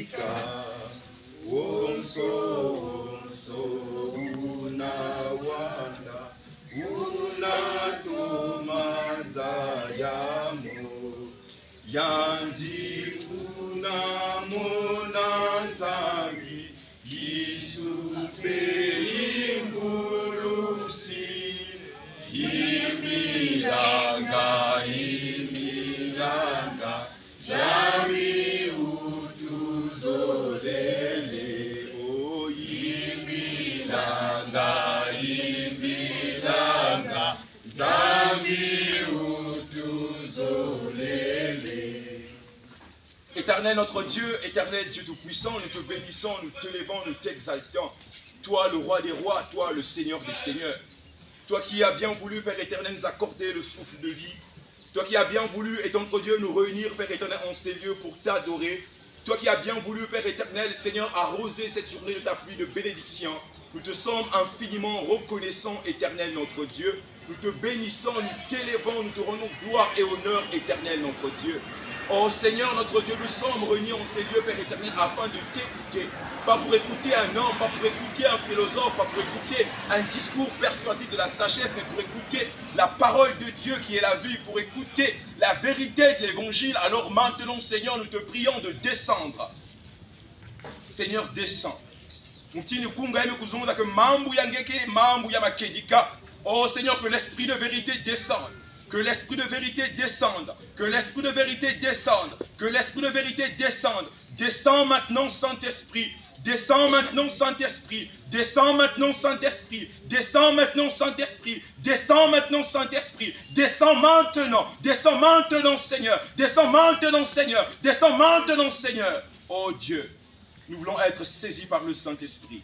Afrika, Onso unawanda, unatumanza yamo, yanjifuna monanzangi, Yisupe imbulusi, imilanga, yami utuzolele, oh imilanga, yami utuzolele. Éternel notre Dieu, éternel Dieu Tout-Puissant, nous te bénissons, nous t'élevons, nous t'exaltons. Toi le roi des rois, toi le Seigneur des seigneurs. Toi qui as bien voulu, Père éternel, nous accorder le souffle de vie. Toi qui as bien voulu, et notre Dieu, nous réunir, Père éternel, en ces lieux pour t'adorer. Toi qui as bien voulu, Père éternel, Seigneur, arroser cette journée de ta pluie de bénédiction. Nous te sommes infiniment reconnaissants, éternel notre Dieu. Nous te bénissons, nous t'élevons, nous te rendons gloire et honneur, éternel notre Dieu. Oh Seigneur notre Dieu, nous sommes réunis en ces lieux, Père éternel, afin de t'écouter. Pas pour écouter un homme, pas pour écouter un philosophe, pas pour écouter un discours persuasif de la sagesse, mais pour écouter la parole de Dieu qui est la vie, pour écouter la vérité de l'évangile. Alors maintenant, Seigneur, nous te prions de descendre. Seigneur, descends. Oh Seigneur, que l'esprit de vérité descende. Que l'esprit de vérité descende, que l'esprit de vérité descende, que l'esprit de vérité descende. Descends maintenant, Saint-Esprit. Descends maintenant, Saint-Esprit. Descends maintenant, Saint-Esprit. Descends maintenant, Saint-Esprit. Descends maintenant, Saint-Esprit. Descends maintenant. Descends maintenant, Seigneur. Descends maintenant, Seigneur. Descends maintenant, Seigneur. Oh Dieu, nous voulons être saisis par le Saint-Esprit.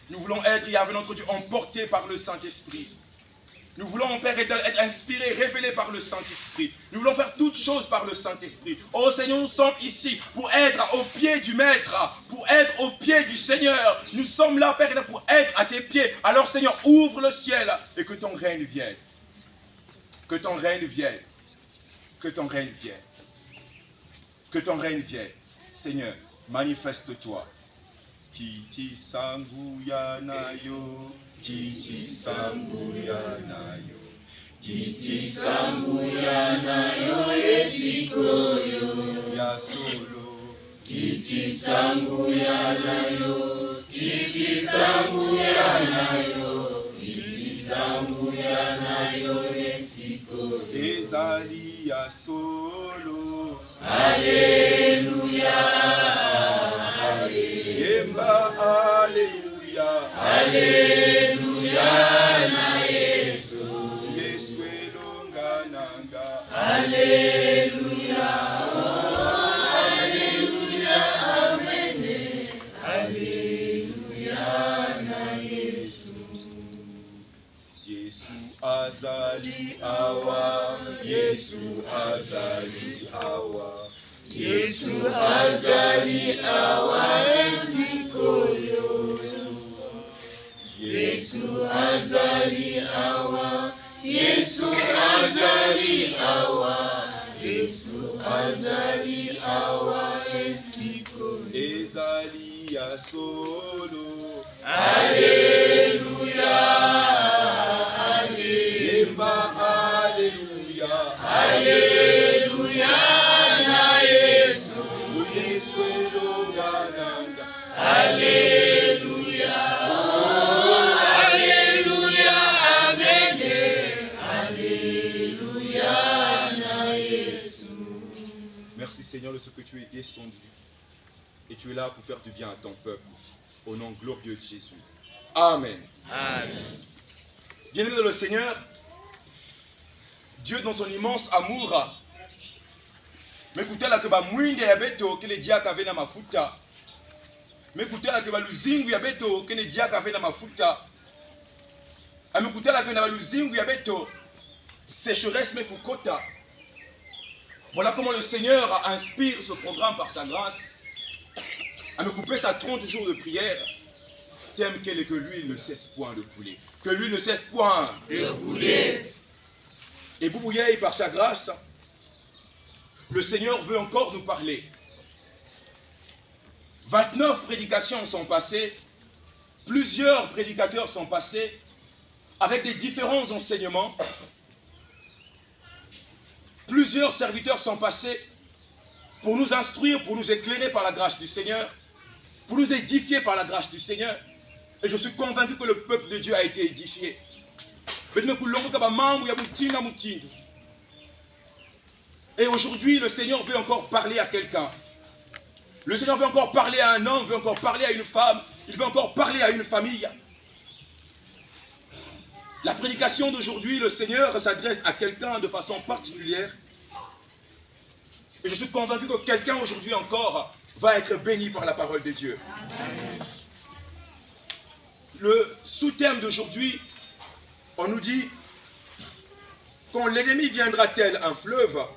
Nous voulons être, Yahvé notre Dieu, emportés par le Saint-Esprit. Nous voulons, Père éternel, être inspirés, révélés par le Saint-Esprit. Nous voulons faire toutes choses par le Saint-Esprit. Oh Seigneur, nous sommes ici pour être au pied du Maître, pour être au pied du Seigneur. Nous sommes là, Père éternel, pour être à tes pieds. Alors Seigneur, ouvre le ciel et que ton règne vienne. Que ton règne vienne. Que ton règne vienne. Que ton règne vienne. Seigneur, manifeste-toi. Kiti sanguya nayo. Kiti sanguya nayo, Kiti sanguya nayo esikoyo ya solo, Kiti sanguya nayo, Kiti sanguya nayo, Kiti sanguya nayo esikoyo ezali ya solo. Alleluia, Yemba alleluia, Alleluia na Yesu, Yesu elongananga, Alleluia, oh, Alleluia, amen, Alleluia na Yesu. Yesu azali awa, Yesu azali awa, Yesu azali awa esikoyo. Yesu azali awa, Yesu azali awa, Yesu azali awa esiko ezali ya solo. Alleluia, Alleluia, Alleluia, Alleluia na Yesu, Yesu elongananga, Alleluia. Merci Seigneur de ce que tu es descendu et tu es là pour faire du bien à ton peuple. Au nom glorieux de Jésus. Amen. Amen. Bien-aimé dans le Seigneur, Dieu dans son immense amour, m'écoutez là que ba mwinge ya beto que les diacres avaient na mafuta. M'écoutez là que ba luzingu ya beto que les diacres avaient na mafuta. M'écoutez là que na luzingu ya beto sécheresse me kukota. Voilà comment le Seigneur inspire ce programme par sa grâce à me couper sa 30 jours de prière, tel qu'elle est que l'huile ne cesse point de couler. Que l'huile ne cesse point de couler. Et Boubouyaï, par sa grâce, le Seigneur veut encore nous parler. 29 prédications sont passées, plusieurs prédicateurs sont passés avec des différents enseignements. Plusieurs serviteurs sont passés pour nous instruire, pour nous éclairer par la grâce du Seigneur, pour nous édifier par la grâce du Seigneur. Et je suis convaincu que le peuple de Dieu a été édifié. Et aujourd'hui, le Seigneur veut encore parler à quelqu'un. Le Seigneur veut encore parler à un homme, veut encore parler à une femme, il veut encore parler à une famille. La prédication d'aujourd'hui, le Seigneur s'adresse à quelqu'un de façon particulière. Et je suis convaincu que quelqu'un aujourd'hui encore va être béni par la parole de Dieu. Amen. Le sous-thème d'aujourd'hui, on nous dit, quand l'ennemi viendra tel un fleuve,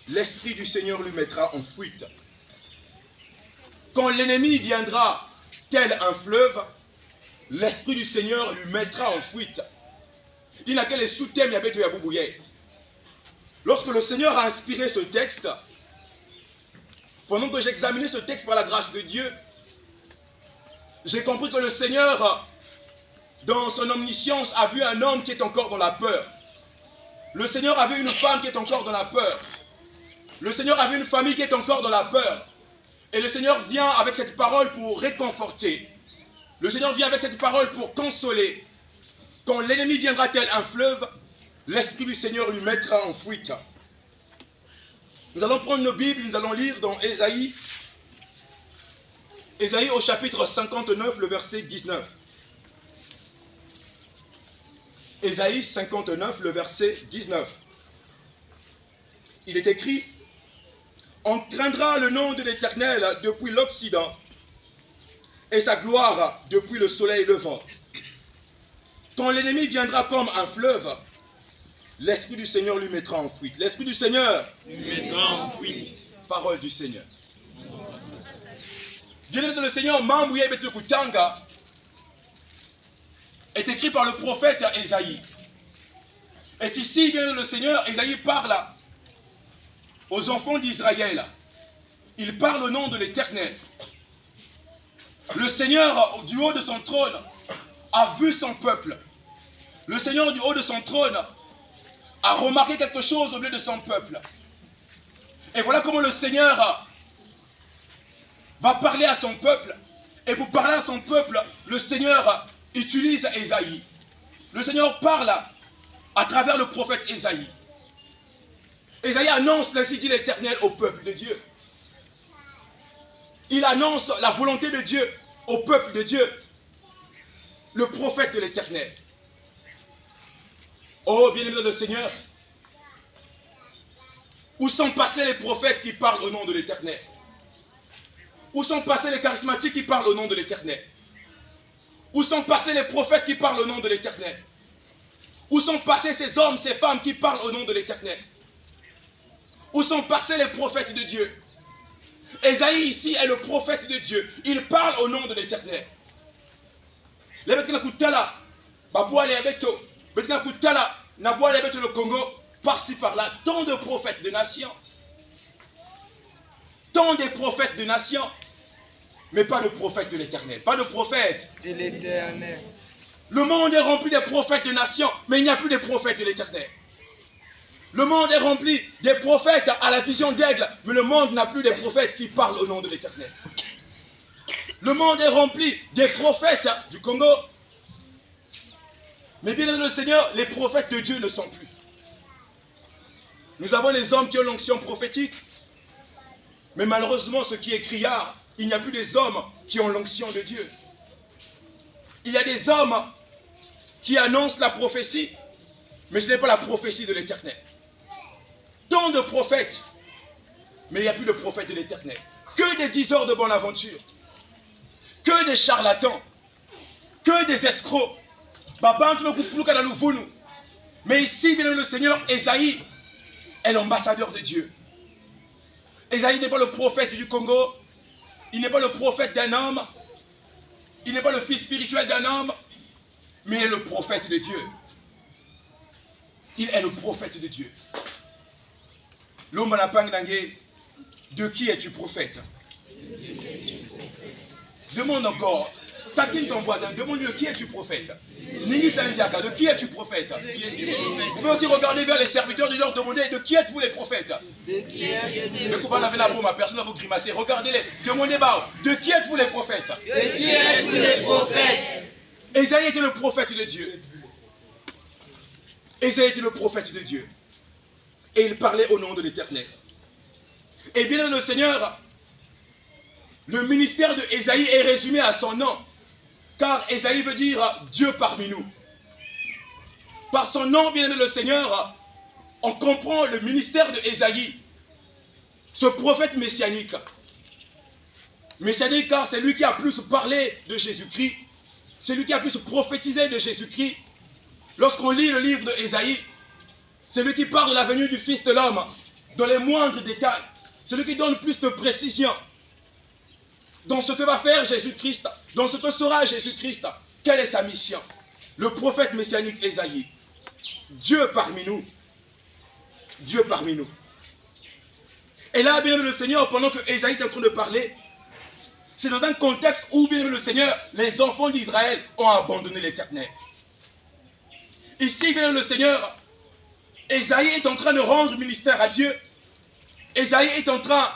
l'Esprit du Seigneur lui mettra en fuite. Quand l'ennemi viendra tel un fleuve, l'Esprit du Seigneur lui mettra en fuite. Il n'a qu'un sous-thème, lorsque le Seigneur a inspiré ce texte, pendant que j'examinais ce texte par la grâce de Dieu, j'ai compris que le Seigneur, dans son omniscience, a vu un homme qui est encore dans la peur. Le Seigneur a vu une femme qui est encore dans la peur. Le Seigneur a vu une famille qui est encore dans la peur. Et le Seigneur vient avec cette parole pour réconforter. Le Seigneur vient avec cette parole pour consoler. Quand l'ennemi viendra tel un fleuve, l'Esprit du Seigneur lui mettra en fuite. Nous allons prendre nos Bibles, nous allons lire dans Ésaïe. Ésaïe au chapitre 59, le verset 19. Ésaïe 59, le verset 19. Il est écrit: on craindra le nom de l'Éternel depuis l'Occident et sa gloire depuis le soleil levant. Quand l'ennemi viendra comme un fleuve, l'Esprit du Seigneur lui mettra en fuite. L'Esprit du Seigneur lui mettra en fuite. Parole du Seigneur. Bien-aimé le Seigneur, Mamouye Betlekutanga est écrit par le prophète Ésaïe. Et ici, bien le Seigneur, Ésaïe parle aux enfants d'Israël. Il parle au nom de l'Éternel. Le Seigneur, du haut de son trône, a vu son peuple. Le Seigneur, du haut de son trône, a remarqué quelque chose au milieu de son peuple. Et voilà comment le Seigneur va parler à son peuple. Et pour parler à son peuple, le Seigneur utilise Ésaïe. Le Seigneur parle à travers le prophète Ésaïe. Ésaïe annonce l'ainsi dit l'Éternel au peuple de Dieu. Il annonce la volonté de Dieu au peuple de Dieu. Le prophète de l'Éternel. Oh, bien-aimé le Seigneur, où sont passés les prophètes qui parlent au nom de l'Éternel? Où sont passés les charismatiques qui parlent au nom de l'Éternel? Où sont passés les prophètes qui parlent au nom de l'Éternel? Où sont passés ces hommes, ces femmes qui parlent au nom de l'Éternel? Où sont passés les prophètes de Dieu? Ésaïe ici est le prophète de Dieu. Il parle au nom de l'Éternel. Le Congo, par-ci par-là, tant de prophètes de nations. Tant de prophètes de nations. Mais pas de prophètes de l'Éternel. Pas de prophètes de l'Éternel. Le monde est rempli de prophètes de nations, mais il n'y a plus de prophètes de l'Éternel. Le monde est rempli des prophètes à la vision d'aigle, mais le monde n'a plus de prophètes qui parlent au nom de l'Éternel. Le monde est rempli des prophètes du Congo, mais bien le Seigneur, les prophètes de Dieu ne sont plus. Nous avons les hommes qui ont l'onction prophétique, mais malheureusement, ce qui est criard, il n'y a plus des hommes qui ont l'onction de Dieu. Il y a des hommes qui annoncent la prophétie, mais ce n'est pas la prophétie de l'Éternel. Tant de prophètes, mais il n'y a plus de prophètes de l'Éternel. Que des diseurs de bonne aventure, que des charlatans, que des escrocs. Mais ici, bien le Seigneur, Ésaïe est l'ambassadeur de Dieu. Ésaïe n'est pas le prophète du Congo, il n'est pas le prophète d'un homme, il n'est pas le fils spirituel d'un homme, mais il est le prophète de Dieu. Il est le prophète de Dieu. L'homme à la pangue, de qui es-tu prophète? Demande encore. Taquine ton voisin, demande-lui de qui es-tu prophète. Nini Sandiaka, de qui es-tu prophète? Vous pouvez aussi regarder vers les serviteurs de leur demander de qui êtes-vous les prophètes. Le coupable avait la bombe, personne ne va vous grimacer. Regardez-les, demandez de qui êtes-vous les prophètes? De qui êtes-vous les prophètes? Ésaïe était le prophète de Dieu. Ésaïe était le prophète de Dieu. Et il parlait au nom de l'Éternel. Et bien le Seigneur, le ministère de Ésaïe est résumé à son nom. Car Ésaïe veut dire Dieu parmi nous. Par son nom, bien aimé le Seigneur, on comprend le ministère de Ésaïe, ce prophète messianique. Messianique car c'est lui qui a plus parlé de Jésus-Christ, c'est lui qui a plus prophétisé de Jésus-Christ. Lorsqu'on lit le livre de Ésaïe, c'est lui qui parle de la venue du Fils de l'homme dans les moindres détails. C'est lui qui donne plus de précision dans ce que va faire Jésus-Christ, dans ce que sera Jésus-Christ. Quelle est sa mission? Le prophète messianique Ésaïe. Dieu parmi nous. Dieu parmi nous. Et là, bien aimé le Seigneur, pendant que Ésaïe est en train de parler, c'est dans un contexte où, bien aimé le Seigneur, les enfants d'Israël ont abandonné l'Éternel. Ici, bien aimé le Seigneur, Ésaïe est en train de rendre ministère à Dieu. Ésaïe est en train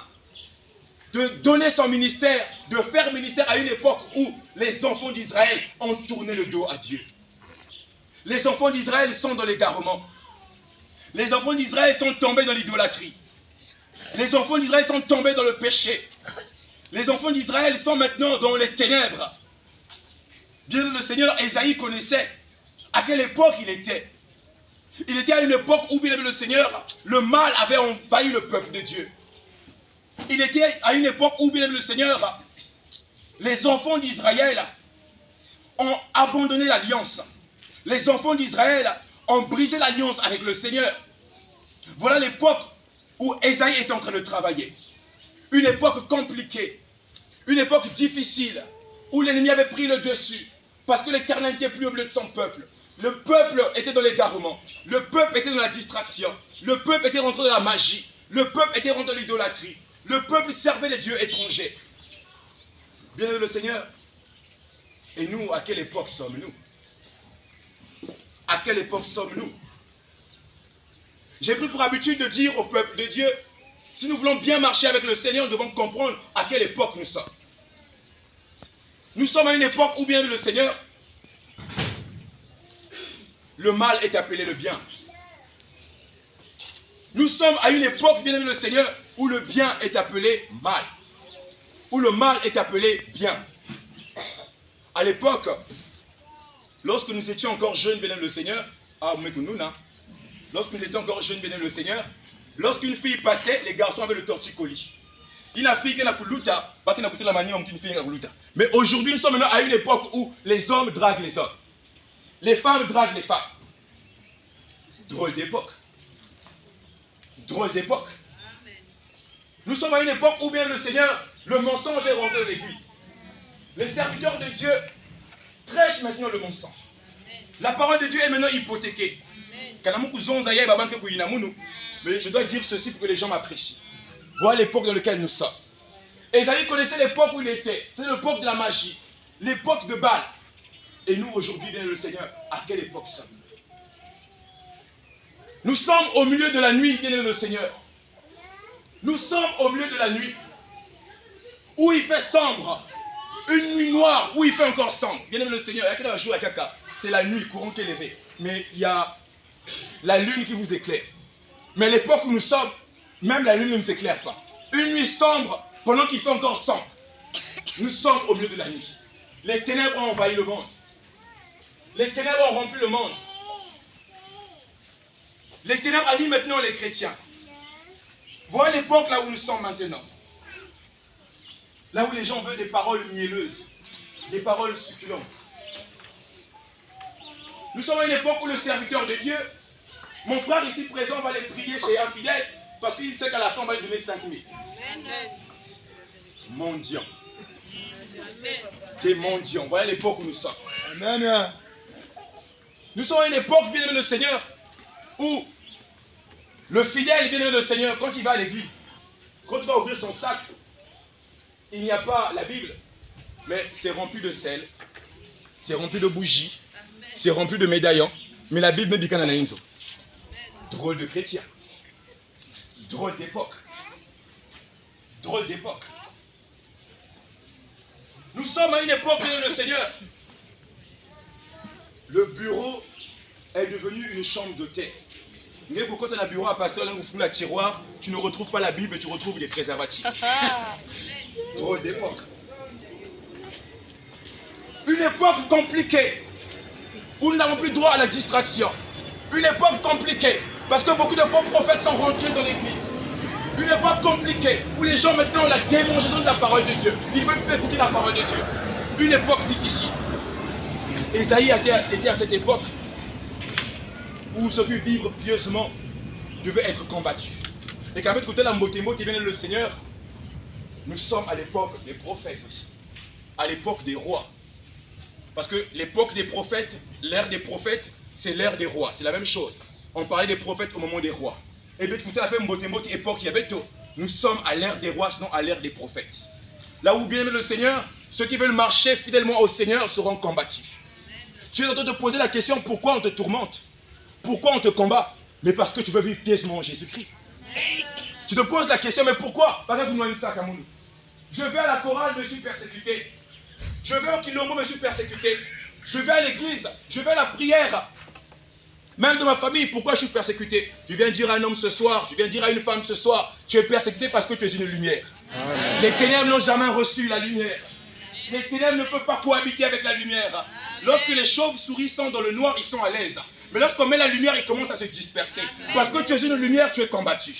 de donner son ministère, de faire ministère à une époque où les enfants d'Israël ont tourné le dos à Dieu. Les enfants d'Israël sont dans l'égarement. Les enfants d'Israël sont tombés dans l'idolâtrie. Les enfants d'Israël sont tombés dans le péché. Les enfants d'Israël sont maintenant dans les ténèbres. Bien le Seigneur, Ésaïe connaissait à quelle époque il était. Il était à une époque où, bien le Seigneur, le mal avait envahi le peuple de Dieu. Il était à une époque où, bien le Seigneur, les enfants d'Israël ont abandonné l'alliance. Les enfants d'Israël ont brisé l'alliance avec le Seigneur. Voilà l'époque où Ésaïe est en train de travailler. Une époque compliquée, une époque difficile, où l'ennemi avait pris le dessus, parce que l'Éternel n'était plus au milieu de son peuple. Le peuple était dans l'égarement, le peuple était dans la distraction, le peuple était rentré dans la magie, le peuple était rentré dans l'idolâtrie, le peuple servait les dieux étrangers. Bien aimé le Seigneur, et nous, à quelle époque sommes-nous? À quelle époque sommes-nous? J'ai pris pour habitude de dire au peuple de Dieu, si nous voulons bien marcher avec le Seigneur, nous devons comprendre à quelle époque nous sommes. Nous sommes à une époque où, bien le Seigneur, le mal est appelé le bien. Nous sommes à une époque, bien aimé le Seigneur, où le bien est appelé mal. Où le mal est appelé bien. À l'époque, lorsque nous étions encore jeunes, bien aimé le Seigneur, lorsque nous étions encore jeunes, bien aimé le Seigneur, lorsqu'une fille passait, les garçons avaient le torticolis. Une fille qui n'a pas la manière une fille qui mais aujourd'hui, nous sommes maintenant à une époque où les hommes draguent les hommes. Les femmes draguent les femmes. Drôle d'époque. Drôle d'époque. Nous sommes à une époque où bien le Seigneur, le mensonge est rentré dans l'église. Les serviteurs de Dieu prêchent maintenant le mensonge. La parole de Dieu est maintenant hypothéquée. Mais je dois dire ceci pour que les gens m'apprécient. Voilà l'époque dans laquelle nous sommes. Ésaïe connaissait l'époque où il était. C'est l'époque de la magie. L'époque de Baal. Et nous, aujourd'hui, bien le Seigneur, à quelle époque sommes-nous? Nous sommes au milieu de la nuit, bien le Seigneur. Nous sommes au milieu de la nuit. Où il fait sombre. Une nuit noire, où il fait encore sombre. Bien le Seigneur, c'est la nuit, courant qui est levé. Mais il y a la lune qui vous éclaire. Mais à l'époque où nous sommes, même la lune ne nous éclaire pas. Une nuit sombre, pendant qu'il fait encore sombre. Nous sommes au milieu de la nuit. Les ténèbres ont envahi le monde. Les ténèbres ont rempli le monde. Les ténèbres animent maintenant les chrétiens. Voilà l'époque là où nous sommes maintenant. Là où les gens veulent des paroles mielleuses, des paroles succulentes. Nous sommes à une époque où le serviteur de Dieu, mon frère ici présent va aller prier chez un fidèle parce qu'il sait qu'à la fin on va lui donner 5 000. Mendiant. Des mendiants. Voilà l'époque où nous sommes. Amen. Nous sommes à une époque, bien aimé le Seigneur, où le fidèle, bien aimé le Seigneur, quand il va à l'église, quand il va ouvrir son sac, il n'y a pas la Bible, Mais c'est rempli de sel, c'est rempli de bougies, c'est rempli de médaillons. Mais la Bible me dit qu'on en a une. Drôle de chrétien. Drôle d'époque. Drôle d'époque. Nous sommes à une époque où le Seigneur. Le bureau est devenu une chambre de thé. Mais quand tu as un bureau à pasteur, là où vous la tiroir, tu ne retrouves pas la Bible, tu retrouves des préservatifs. Drôle d'époque. Une époque compliquée, où nous n'avons plus droit à la distraction. Une époque compliquée, parce que beaucoup de faux prophètes sont rentrés dans l'église. Une époque compliquée, où les gens maintenant ont la démangeaison de la parole de Dieu. Ils ne veulent plus écouter la parole de Dieu. Une époque difficile. Ésaïe était à cette époque où ceux qui vivent pieusement devaient être combattus. Et qu'à côté de la Mbotémo qui vient le Seigneur, nous sommes à l'époque des prophètes aussi. À l'époque des rois. Parce que l'époque des prophètes, l'ère des prophètes, c'est l'ère des rois. C'est la même chose. On parlait des prophètes au moment des rois. Et bien, tout à fait, Mbotémo, époque, il y avait tout. Nous sommes à l'ère des rois, sinon à l'ère des prophètes. Là où bien aimé le Seigneur, ceux qui veulent marcher fidèlement au Seigneur seront combattus. Tu es en train de te poser la question, pourquoi on te tourmente? Pourquoi on te combat? Mais parce que tu veux vivre pieusement en Jésus-Christ. Tu te poses la question, mais pourquoi? Parce que vous m'avez dit ça, Kamoun. Je vais à la chorale, je suis persécuté. Je vais au Kilombo, je suis persécuté. Je vais à l'église, je vais à la prière. Même de ma famille, pourquoi je suis persécuté? Je viens dire à un homme ce soir, je viens dire à une femme ce soir, tu es persécuté parce que tu es une lumière. Amen. Les ténèbres n'ont jamais reçu la lumière. Les ténèbres ne peuvent pas cohabiter avec la lumière. Lorsque les chauves-souris sont dans le noir, ils sont à l'aise. Mais lorsqu'on met la lumière, ils commencent à se disperser. Parce que tu es une lumière, tu es combattu.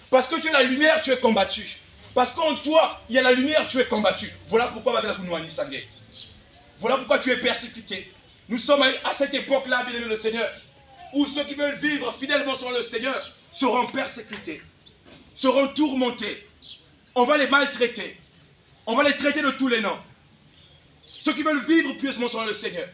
Parce que tu es la lumière, tu es combattu. Parce qu'en toi, il y a la lumière, tu es combattu. Voilà pourquoi voilà pourquoi tu es persécuté. Nous sommes à cette époque-là, bien aimé le Seigneur, où ceux qui veulent vivre fidèlement sur le Seigneur seront persécutés, seront tourmentés. On va les maltraiter. On va les traiter de tous les noms. Ceux qui veulent vivre pieusement sur le Seigneur.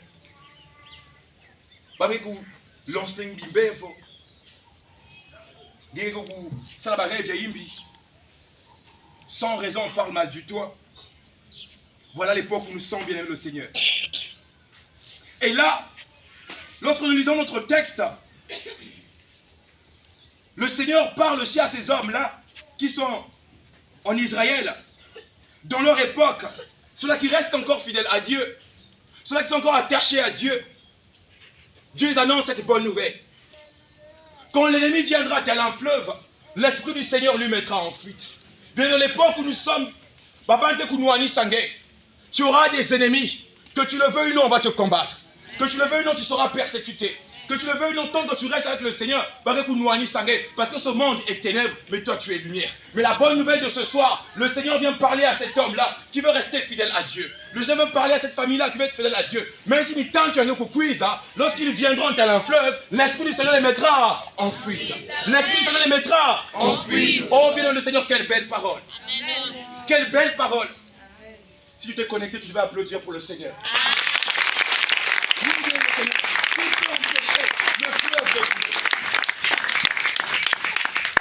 Sans raison, on parle mal du toi. Voilà l'époque où nous sommes, bien aimé le Seigneur. Et là, lorsque nous lisons notre texte, le Seigneur parle aussi à ces hommes-là qui sont en Israël, dans leur époque, ceux-là qui restent encore fidèles à Dieu, ceux-là qui sont encore attachés à Dieu. Dieu les annonce cette bonne nouvelle. Quand l'ennemi viendra tel un fleuve, l'Esprit du Seigneur lui mettra en fuite. Bien dans l'époque où nous sommes, tu auras des ennemis. Que tu le veuilles ou non, on va te combattre. Que tu le veuilles ou non, tu seras persécuté. Que tu le veuilles ou non, tant que tu restes avec le Seigneur, parce que ce monde est ténèbre, mais toi tu es lumière. Mais la bonne nouvelle de ce soir, le Seigneur vient parler à cet homme-là qui veut rester fidèle à Dieu. Le Seigneur vient parler à cette famille-là qui veut être fidèle à Dieu. Même si tu as un lorsqu'ils viendront tel un fleuve, l'Esprit du Seigneur les mettra en fuite. L'Esprit du Seigneur les mettra en fuite. Oh bien le Seigneur, quelle belle parole. Quelle belle parole. Si tu t'es connecté, tu devais applaudir pour le Seigneur.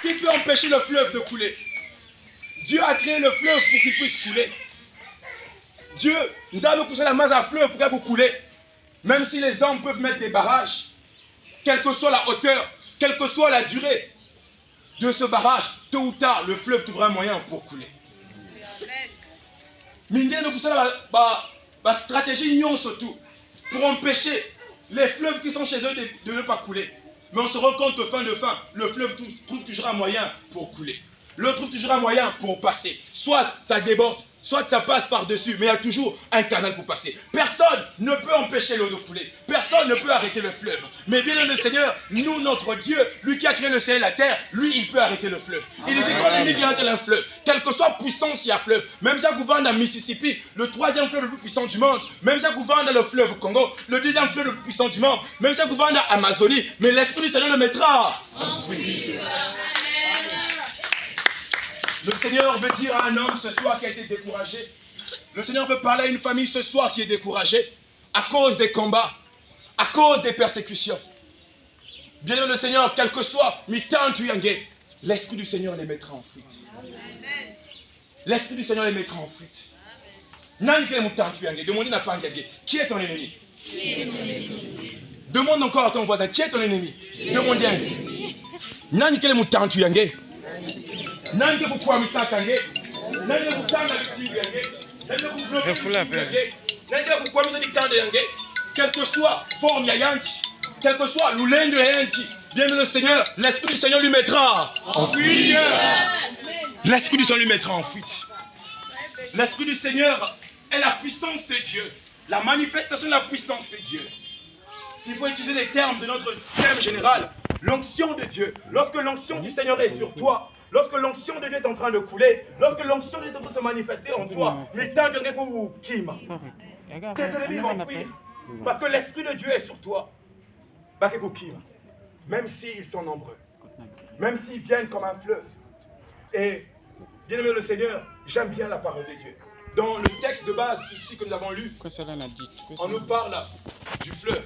Qui peut empêcher le fleuve de couler? Dieu a créé le fleuve pour qu'il puisse couler. Dieu nous a poussé la masse à fleuve pour qu'elle puisse couler. Même si les hommes peuvent mettre des barrages, quelle que soit la hauteur, quelle que soit la durée de ce barrage, tôt ou tard, le fleuve trouvera un moyen pour couler. Mais nous avons poussé la stratégie surtout pour empêcher les fleuves qui sont chez eux de ne pas couler. Mais on se rend compte que fin de fin, le fleuve trouve toujours un moyen pour couler. Le trouve toujours un moyen pour passer. Soit ça déborde, soit ça passe par-dessus, mais il y a toujours un canal pour passer. Personne ne peut empêcher l'eau de couler. Personne ne peut arrêter le fleuve. Mais bien le Seigneur, nous, notre Dieu, lui qui a créé le ciel et la terre, lui, il peut arrêter le fleuve. Il dit quand l'ennemi vient tel un fleuve, quelle que soit puissance il y a fleuve, même si vous vendez dans Mississippi, le troisième fleuve le plus puissant du monde, même si vous vendez dans le fleuve Congo, le deuxième fleuve le plus puissant du monde, même si vous vendez dans Amazonie, mais l'Esprit du Seigneur le mettra en fuite. Le Seigneur veut dire à un homme ce soir qui a été découragé. Le Seigneur veut parler à une famille ce soir qui est découragée à cause des combats, à cause des persécutions. Bien aimé le Seigneur, quel que soit, l'Esprit du Seigneur les mettra en fuite. L'Esprit du Seigneur les mettra en fuite. Nani kele mutantu yange, demandez na pangiage. Qui est ton ennemi? Demande encore à ton voisin, qui est ton ennemi? Demandez un. Nani kele mutantu yange? Nani kele kukwamisa kange? Nani kele kutanga lisibu yange? Nani kele kukwamisa yange? Nani kele kukwamisa dictande yange? Quelle que soit forme yanti, quel que soit l'oulendo yanti, bien le Seigneur, l'Esprit du Seigneur lui mettra en fuite. L'Esprit du Seigneur lui mettra en fuite. L'Esprit du Seigneur est la puissance de Dieu, la manifestation de la puissance de Dieu. S'il faut utiliser les termes de notre thème général, l'onction de Dieu, lorsque l'onction du Seigneur est sur toi, lorsque l'onction de Dieu est en train de couler, lorsque l'onction de Dieu est en train de se manifester en toi, mais tant que vous kima, tes ennemis vont fuir, parce que l'Esprit de Dieu est sur toi. Même s'ils sont nombreux, même s'ils viennent comme un fleuve. Et bien aimé le Seigneur, j'aime bien la parole de Dieu. Dans le texte de base ici que nous avons lu, on nous parle du fleuve.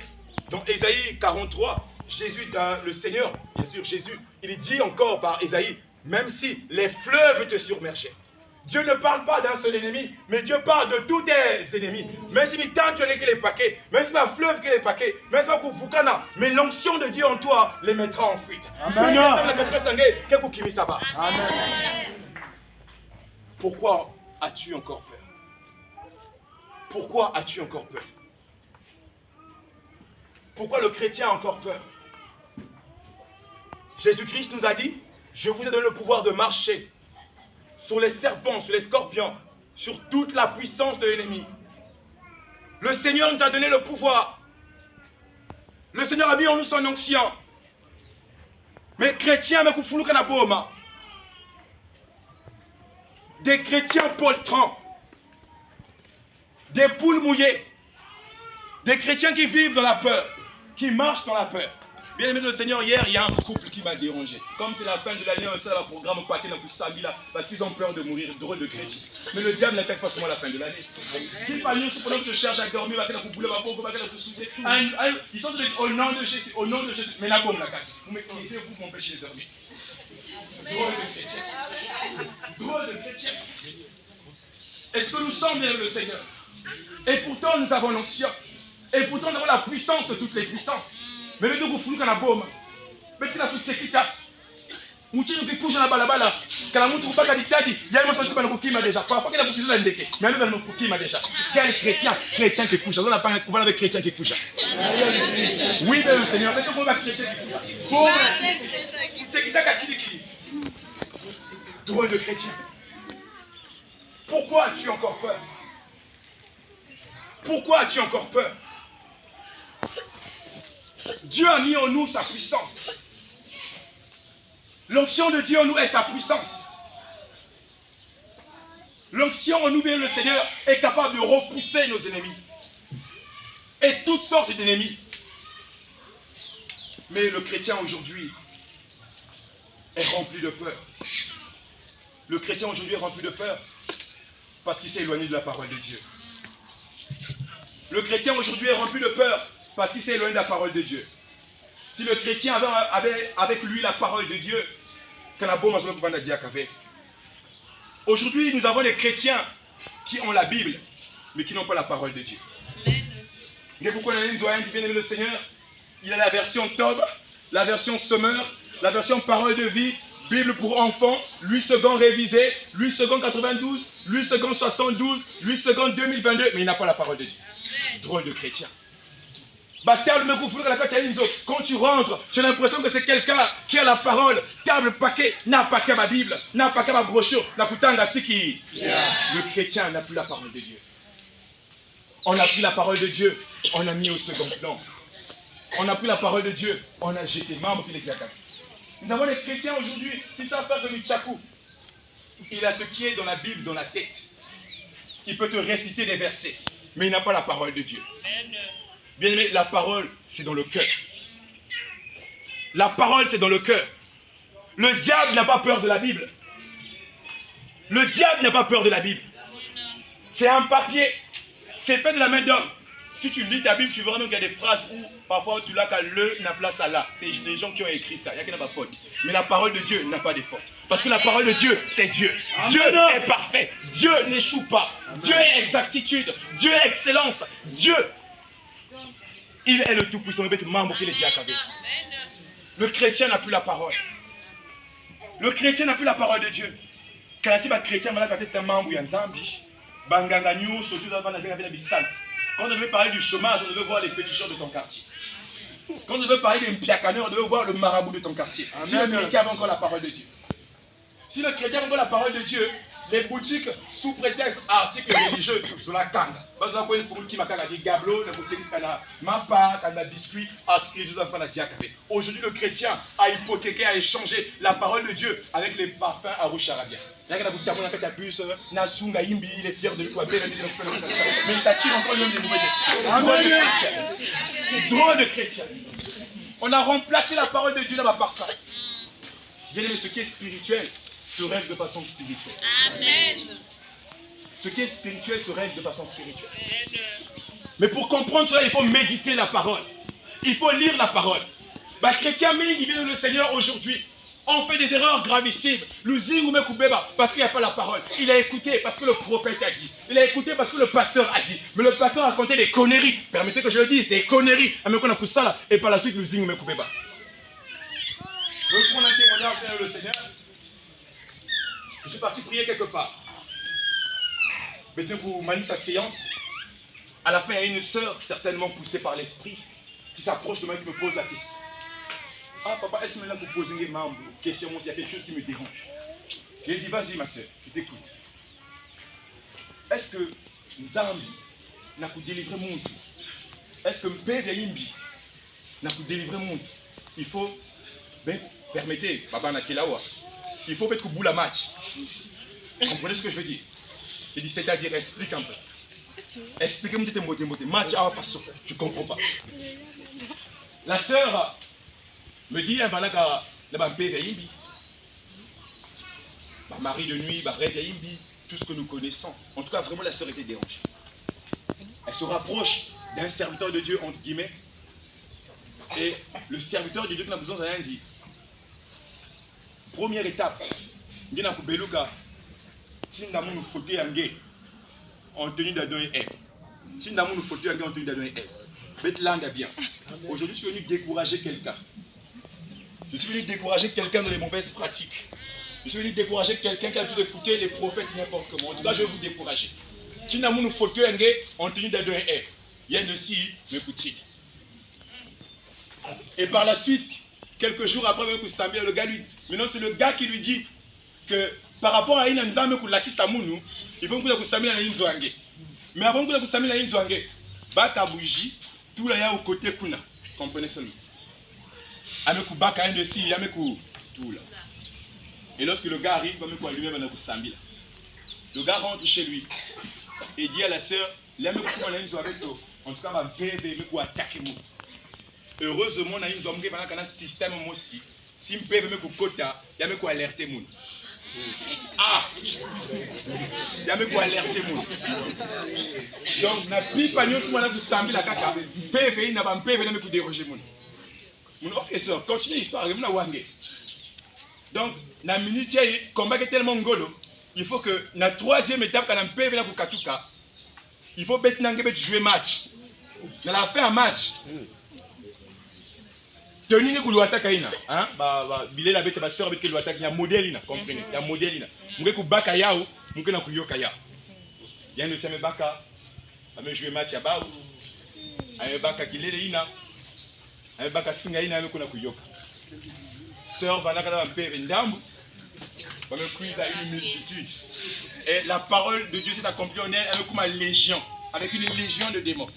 Dans Ésaïe 43, Jésus, le Seigneur, bien sûr Jésus, il dit encore par Ésaïe, même si les fleuves te submergeaient. Dieu ne parle pas d'un seul ennemi, mais Dieu parle de tous tes ennemis. Même si tu as les paquets, même si tu as fleuve qui les paquets, même si tu as mais l'onction de Dieu en toi les mettra en fuite. Amen. Pourquoi as-tu encore peur? Pourquoi as-tu encore peur? Pourquoi le chrétien a encore peur? Jésus-Christ nous a dit, je vous ai donné le pouvoir de marcher sur les serpents, sur les scorpions, sur toute la puissance de l'ennemi. Le Seigneur nous a donné le pouvoir. Le Seigneur a mis en nous son onction. Mais chrétiens, des chrétiens poltrants, des poules mouillées, des chrétiens qui vivent dans la peur, qui marchent dans la peur. Bien aimé le Seigneur, hier, il y a un couple qui m'a dérangé. Comme c'est la fin de l'année, on sait le programme paquet dans Sabila parce qu'ils ont peur de mourir, drôle de chrétiens. Mais le diable n'attaque pas seulement la fin de l'année. Qui parle nous, pendant que je cherche à dormir, ils sont au nom de Jésus, au nom de Jésus. Mais la bombe, la casse. Vous m'écoutez, vous m'empêchez de dormir. Drôle de chrétien. Drôle de chrétien. Est-ce que nous sommes bien le Seigneur? Et pourtant, nous avons l'onction. Et pourtant, nous avons la puissance de toutes les puissances. Mais le Dieu vous la bombe. Mais tu l'as tous qui t'a. Moutinho qui couche dans la balabala. Quand la moutre pas dit, il y a une sens pas le coquille déjà. Parfois qu'il a poussé l'indéqué. Mais elle le coquille déjà. Quel chrétien qui couche. On n'a pas un couvent avec chrétien qui couche. Oui, mais le Seigneur, mais comment va chrétien qui couche? Pour drôle de chrétien. Pourquoi as-tu encore peur? Pourquoi as-tu encore peur? Dieu a mis en nous sa puissance. L'onction de Dieu en nous est sa puissance. L'onction en nous, bien le Seigneur, est capable de repousser nos ennemis. Et toutes sortes d'ennemis. Mais le chrétien aujourd'hui est rempli de peur. Le chrétien aujourd'hui est rempli de peur parce qu'il s'est éloigné de la parole de Dieu. Le chrétien aujourd'hui est rempli de peur parce qu'il s'est éloigné de la parole de Dieu. Si le chrétien avait avec lui la parole de Dieu, aujourd'hui nous avons des chrétiens qui ont la Bible, mais qui n'ont pas la parole de Dieu. Mais vous connaissez bien aimé le Seigneur, il a la version Tob, la version Sommeur, la version Parole de vie, Bible pour enfants, 8 secondes révisé, 8 secondes 92, 8 secondes 72, 8 secondes 2022, mais il n'a pas la parole de Dieu. Drôle de chrétien. Quand tu rentres, tu as l'impression que c'est quelqu'un qui a la parole. Table paquet, n'a pas qu'à ma Bible, n'a pas qu'à ma brochure, n'a pas qu'à qui. Le chrétien n'a plus la parole de Dieu. On a pris la parole de Dieu, on a mis au second plan. On a pris la parole de Dieu, on a jeté. Nous avons des chrétiens aujourd'hui qui savent faire de l'Ichakou. Il a ce qui est dans la Bible, dans la tête. Il peut te réciter des versets, mais il n'a pas la parole de Dieu. Bien aimé, la parole, c'est dans le cœur. La parole, c'est dans le cœur. Le diable n'a pas peur de la Bible. Le diable n'a pas peur de la Bible. C'est un papier. C'est fait de la main d'homme. Si tu lis ta Bible, tu verras même qu'il y a des phrases où parfois tu l'as qu'à le n'a place à là. C'est des gens qui ont écrit ça. Il n'y a qui n'a pas de faute. Mais la parole de Dieu n'a pas de faute. Parce que la parole de Dieu, c'est Dieu. Dieu est parfait. Dieu n'échoue pas. Dieu est exactitude. Dieu est excellence. Dieu, il est le tout-puissant. Le chrétien n'a plus la parole. Le chrétien n'a plus la parole de Dieu. Quand il y a un chrétien, quand on devait parler du chômage, on devait voir les féticheurs de ton quartier. Quand on devait parler des mpiacaneurs, on devait voir le marabout de ton quartier. Si le chrétien avait encore la parole de Dieu. Si le chrétien avait encore la parole de Dieu, les boutiques sous prétexte articles religieux sur la canne. Parce que là, il faut qu'il m'a dit gablo, le côté qui ma part, quand biscuit, articles religieux dans la diacabé. Aujourd'hui, le chrétien a hypothéqué, a échangé la parole de Dieu avec les parfums à rouge arabien. Il y a des bus, Nasunga Imbi, il est fier de lui, mais il s'attire encore lui-même des mauvais esprits. Droit de chrétien. On a remplacé la parole de Dieu dans ma parfum. Bien aimé, ce qui est spirituel se règle de façon spirituelle. Amen. Ce qui est spirituel se règle de façon spirituelle. Mais pour comprendre cela, il faut méditer la parole. Il faut lire la parole. Bah, chrétien, mais il vient le Seigneur aujourd'hui. On fait des erreurs gravissimes. Parce qu'il n'y a pas la parole. Il a écouté parce que le prophète a dit. Il a écouté parce que le pasteur a dit. Mais le pasteur a raconté des conneries. Permettez que je le dise, des conneries. Et par la suite, le zing me coupe pas. Je veux prendre un témoignage vers le Seigneur. Je suis parti prier quelque part. Maintenant, pour manier sa séance, à la fin, il y a une sœur, certainement poussée par l'esprit, qui s'approche de moi et qui me pose la question. Ah, papa, est-ce que maintenant vous posez une question, il y a quelque chose qui me dérange? Je lui ai dit, vas-y, ma soeur, je t'écoute. Est-ce que Nzambi n'a pas délivré mon monde? Est-ce que Mpé Yimbi n'a pas délivré mon monde? Il faut, ben, permettez, Baba Nakelawa, il faut mettre au bout la match. Vous comprenez ce que je veux dire? Je dis, c'est-à-dire, explique un peu. Expliquez-moi tes mots, match à la façon, je ne comprends pas. La sœur me dit, voilà, mari de nuit, rêve tout ce que nous connaissons. En tout cas, vraiment, la sœur était dérangée. Elle se rapproche d'un serviteur de Dieu, entre guillemets. Et le serviteur de Dieu qui a besoin de rien dit. Première étape, il y a un beluga, si nous avons une photo en tenue d'adonner Ève. Si nous avons une photo en tenue d'adonner Ève. Bethland est bien. Aujourd'hui, je suis venu décourager quelqu'un. Je suis venu décourager quelqu'un dans les mauvaises pratiques. Je suis venu décourager quelqu'un qui a l'habitude d'écouter les prophètes n'importe comment. En tout cas, je vais vous décourager. Si nous avons une photo en tenue d'adonner Ève, il y a une scie, mais poutine. Et par la suite, quelques jours après, le gars lui, maintenant c'est le gars qui lui dit que par rapport à une nzambe kulaki samunu, il faut que samia na inzwange. Mais avant que samia na inzwange, baka bougie, tout là ya au côté kuna. Comprenez seulement. Avec baka un de si, avec tout là. Et lorsque le gars arrive, lui-même na kusambila. Le gars rentre chez lui et dit à la sœur, en tout cas, va attaquer moi. Heureusement, on a un système aussi. Si je peux me kota, il y a quoi alerter moun. Ah, il y a quoi alerter moun. Donc, na pipa nyo tout le sambi la kaka. PV na ba PV na me déroger moun. Mon ok ça, continue l'histoire, na wangé. Donc, na minute combat est tellement ngolo, il faut que na troisième étape quand on PV na katuka, il faut bet na ngebet jouer match. Na la fin un match. Tony ne koulou attaque ina, hein? Bilé la bête ba sœur avec qui attaque, il y a modèle ina, comprenez? Il y a modèle ina. Mouké kou baka yao, mouké na kuyoka ya. Bien ne sème baka, ame jouer match ya ba ou. Ame baka kilele ina. Ame baka singa ina ame kuna kuyoka. Sœur va nakala mpe ndambu. Va me cuise à une multitude. Et la parole de Dieu s'est accomplie en elle avec comme une légion, avec une légion de démons.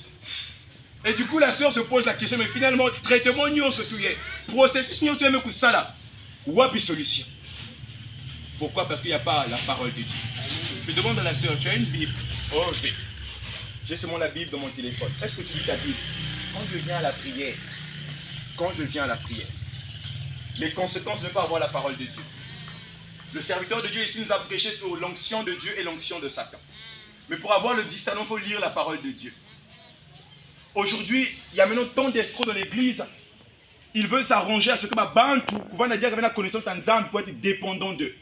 Et du coup, la sœur se pose la question, mais finalement, traitement nous se touille. Processus nous touille, mais ça là. Wapi solution. Pourquoi? Parce qu'il n'y a pas la parole de Dieu. Je demande à la sœur, tu as une Bible? Oh, j'ai seulement la Bible dans mon téléphone. Est-ce que tu lis ta Bible? Quand je viens à la prière, les conséquences de ne pas avoir la parole de Dieu. Le serviteur de Dieu ici nous a prêché sur l'onction de Dieu et l'onction de Satan. Mais pour avoir le discernement, il faut lire la parole de Dieu. Aujourd'hui, il y a maintenant tant d'escrocs dans l'église. Ils veulent s'arranger à ce que ma bantu, qu'on va dire avec la connaissance en Zambie pour être dépendant d'eux.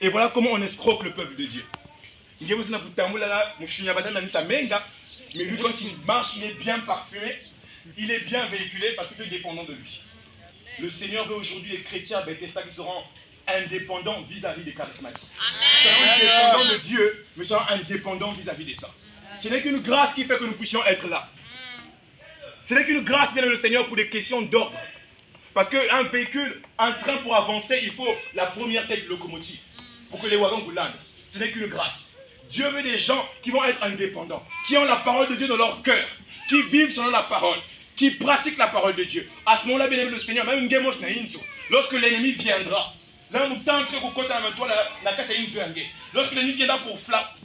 Et voilà comment on escroque le peuple de Dieu. Mais lui, quand il marche, il est bien parfumé, il est bien véhiculé parce que tu es dépendant de lui. Le Seigneur veut aujourd'hui les chrétiens Bethesda qui seront indépendants vis-à-vis des charismatiques. Ils seront dépendants de Dieu, mais seront indépendants vis-à-vis de ça. Ce n'est qu'une grâce qui fait que nous puissions être là. Ce n'est qu'une grâce, bien le Seigneur, pour des questions d'ordre. Parce qu'un véhicule, un train pour avancer, il faut la première tête de locomotive pour que les wagons vous landent. Ce n'est qu'une grâce. Dieu veut des gens qui vont être indépendants, qui ont la parole de Dieu dans leur cœur, qui vivent selon la parole, qui pratiquent la parole de Dieu. À ce moment-là, bien aimé le Seigneur, même lorsque l'ennemi viendra, lorsque l'ennemi viendra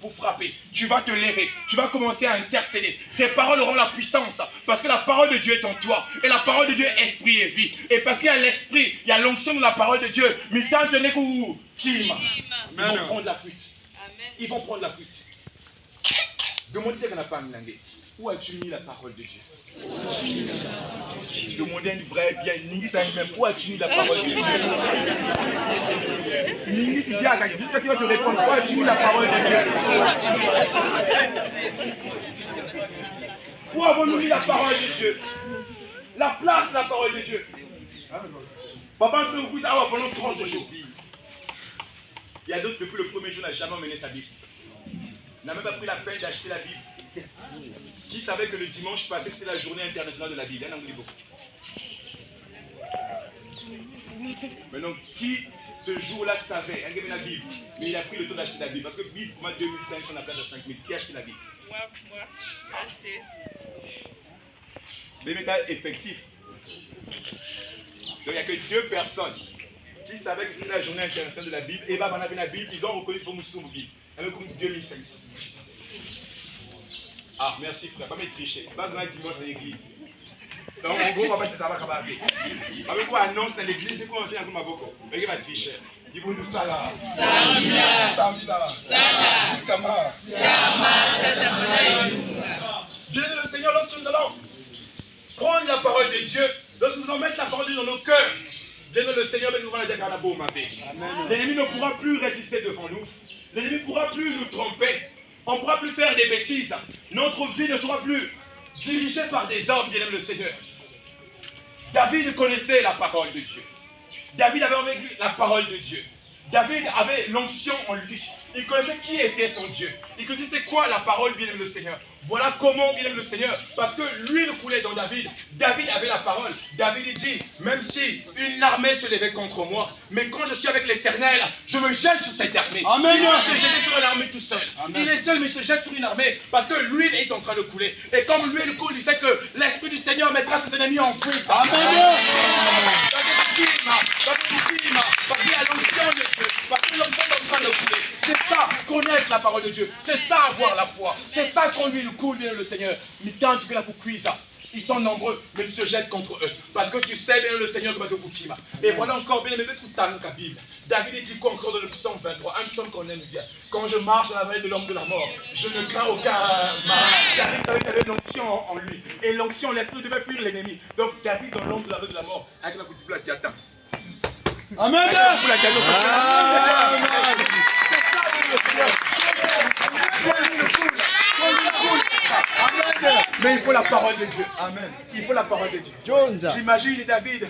pour frapper, tu vas te lever, tu vas commencer à intercéder. Tes paroles auront la puissance parce que la parole de Dieu est en toi. Et la parole de Dieu est esprit et vie. Et parce qu'il y a l'esprit, il y a l'onction de la parole de Dieu. Ils vont prendre la fuite. Ils vont prendre la fuite. Demandez à la femme, où as-tu mis la parole de Dieu? Demandez un vrai bien. Où as-tu mis la parole de Dieu? Jusqu'à ce qu'il va te répondre. Où as-tu mis la parole de Dieu? Où avons-nous mis la parole de Dieu? La place de la parole de Dieu. Papa, entre vous, ça va pendant 30 jours. Il y a d'autres, depuis le premier jour, n'a jamais emmené sa Bible. N'a même pas pris la peine d'acheter la Bible. Qui savait que le dimanche passé, c'était la journée internationale de la Bible? Maintenant, qui ce jour-là savait, il y avait la Bible, mais il a pris le temps d'acheter la Bible. Parce que la Bible, pour moi, 2005, on a place à 5000. Qui a acheté la Bible? Moi, acheté. Les métal effectifs. Donc, il n'y a que 2 personnes qui savaient que c'était la journée internationale de la Bible. Et bah, on avait la Bible, ils ont reconnu pour nous sur Bible. Il y avait comme 2500. Ah, merci frère, pas me tricher. Pas un dimanche à l'église. Donc en gros, on va faire ça, on va faire. Avec quoi annonce dans l'église, dès qu'on enseigne un peu ma boko. Mais il va tricher. Dis-moi nous ça là. Samila. Samila. Sikama. Bien le Seigneur, lorsque nous allons prendre la parole de Dieu, lorsque nous allons mettre la parole de Dieu dans nos cœurs, bien le Seigneur, nous allons dire qu'à la beau ma paix. L'ennemi ne pourra plus résister devant nous. L'ennemi ne pourra plus nous tromper. On ne pourra plus faire des bêtises. Notre vie ne sera plus dirigée par des hommes, bien aimé le Seigneur. David connaissait la parole de Dieu. David avait avec lui la parole de Dieu. David avait l'onction en lui. Il connaissait qui était son Dieu. Il connaissait c'était quoi la parole, bien aimé le Seigneur. Voilà comment, bien aimé le Seigneur, parce que l'huile coulait dans David. David avait la parole. David il dit, même si une armée se levait contre moi, mais quand je suis avec l'Éternel, je me jette sur cette armée. Amen. Il va se jeter sur une armée tout seul. Amen. Il est seul, mais il se jette sur une armée parce que l'huile est en train de couler. Et comme l'huile coule, il sait que l'Esprit du Seigneur mettra ses ennemis en fuite. Amen. Parce qu'il y a l'onction de Dieu, parce que l'onction est en train de couler. C'est ça, connaître la parole de Dieu. C'est ça, avoir la foi. C'est ça qu'on lui coule, bien le Seigneur. Mais tant que la cuisa, ils sont nombreux, mais tu te jettes contre eux. Parce que tu sais bien le Seigneur que tu as. Et voilà encore bien, mais tu as la Bible. David dit quoi encore dans le psaume 23, un psaume qu'on aime bien. Quand je marche dans la vallée de l'homme de la mort, je ne crains aucun mal. David savait qu'il avait l'onction en lui. Et l'onction, l'esprit devait fuir l'ennemi. Donc David dans l'homme de la vallée de la mort, avec la coupe de la diadance. Amen. Avec la coupe de la diadance, parce que mais il faut la parole de Dieu. Amen. Il faut la parole de Dieu. J'imagine David.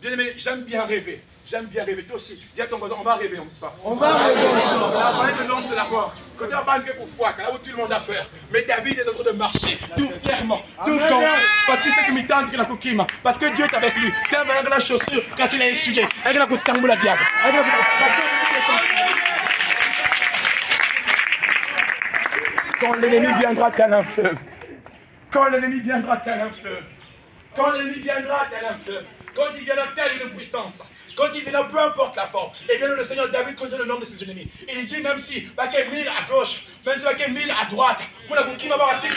Bien aimé, j'aime bien rêver. J'aime bien rêver. Toi aussi, dis à ton voisin, on va rêver ensemble. On va rêver ensemble. On va parler de l'homme de la mort. Quand tu vas pas pour foi, là où tout le monde a peur. Mais David est en train de marcher, tout fièrement, tout con. Parce qu'il sait que m'étendre que la coquille. Parce que Dieu est avec lui. C'est avec la chaussure quand il a essuyé. Avec la coupe de la diable. Quand l'ennemi viendra tel un fleuve. Quand l'ennemi viendra tel un fleuve. Quand l'ennemi viendra tel un fleuve. Quand il viendra telle une puissance. Quand il viendra, peu importe la forme. Et bien le Seigneur David connaît le nom de ses ennemis. Il dit même si il y a 1000 à gauche, même si il y a 1000 à droite, pour la qui va avoir assez même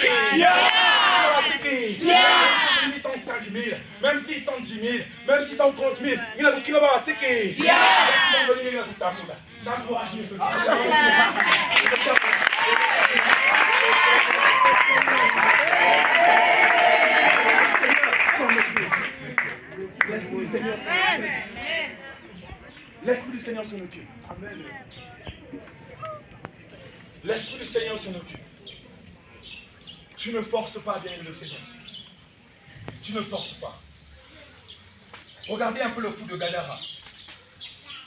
s'ils sont 5 000, même s'ils sont 10 000, même s'ils sont 30 000, il a qui va avoir assez Seigneur s'en occupe. Amen. L'Esprit du Seigneur s'en occupe. Tu ne forces pas, bien le Seigneur. Tu ne forces pas. Regardez un peu le fou de Gadara.